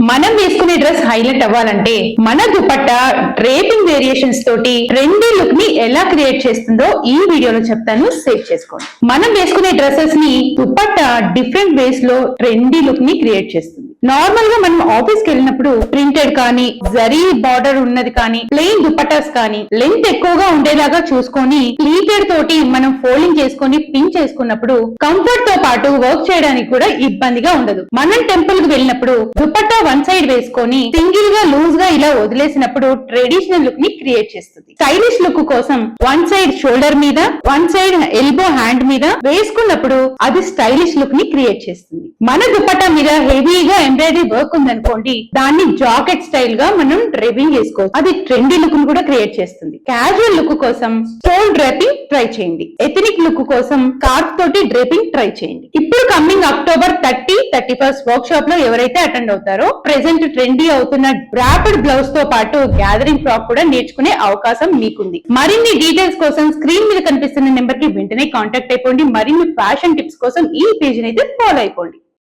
మనం వేసుకునే dress highlight అవ్వాలంటే మన దుపట్టా డ్రేపింగ్ వేరియేషన్స్ తోటి ట్రెండీ లుక్ ని ఎలా క్రియేట్ చేస్తుందో ఈ వీడియోలో చెప్తాను, సేవ్ చేసుకోండి. మనం వేసుకునే డ్రెస్సెస్ ని దుపట్టా డిఫరెంట్ వేస్ లో ట్రెండీ లుక్ ని క్రియేట్ చేస్తుంది. నార్మల్ గా మనం ఆఫీస్ కి వెళ్ళినప్పుడు ప్రింటెడ్ కానీ జరీ బార్డర్ ఉన్నది కానీ ప్లెయిన్ దుపట్టాస్ కానీ లెంత్ ఎక్కువగా ఉండేలాగా చూసుకొని ప్లీటెడ్ తోటి మనం ఫోల్డింగ్ చేసుకొని పిన్ చేసుకున్నప్పుడు కంఫర్ట్ తో పాటు వర్క్ చేయడానికి కూడా ఇబ్బందిగా ఉండదు. మనం టెంపుల్ కి వెళ్ళినప్పుడు దుపట్టా వన్ సైడ్ వేసుకొని సింగిల్ గా లూజ్ గా ఇలా వదిలేసినప్పుడు ట్రెడిషనల్ లుక్ ని క్రియేట్ చేస్తుంది. స్టైలిష్ లుక్ కోసం వన్ సైడ్ షోల్డర్ మీద వన్ సైడ్ ఎల్బో హ్యాండ్ మీద వేసుకున్నప్పుడు అది స్టైలిష్ లుక్ ని క్రియేట్ చేస్తుంది. మన దుపట్టా మీద హెవీగా ఎంబ్రాయిడరీ వర్క్ ఉందనుకోండి, దాన్ని జాకెట్ స్టైల్ గా మనం డ్రేపింగ్ చేసుకోవచ్చు. అది ట్రెండీ లుక్ ను కూడా క్రియేట్ చేస్తుంది. క్యాజువల్ లుక్ కోసం స్టోన్ డ్రేపింగ్ ట్రై చేయండి. ఎథనిక్ లుక్ కోసం స్కార్ఫ్ తోటి డ్రేపింగ్ ట్రై చేయండి. ఇప్పుడు కమింగ్ అక్టోబర్ 30-31 వర్క్ షాప్ లో ఎవరైతే అటెండ్ అవుతారో ప్రెసెంట్ ట్రెండీ అవుతున్న ర్యాపిడ్ బ్లౌజ్ తో పాటు గ్యాదరింగ్ ఫ్రాక్ కూడా నేర్చుకునే అవకాశం మీకుంది. మరిన్ని డీటెయిల్స్ కోసం స్క్రీన్ మీద కనిపిస్తున్న నెంబర్ కి వెంటనే కాంటాక్ట్ అయిపోండి. మరిన్ని ఫ్యాషన్ టిప్స్ కోసం ఈ పేజ్ అయితే ఫాలో అయిపోండి.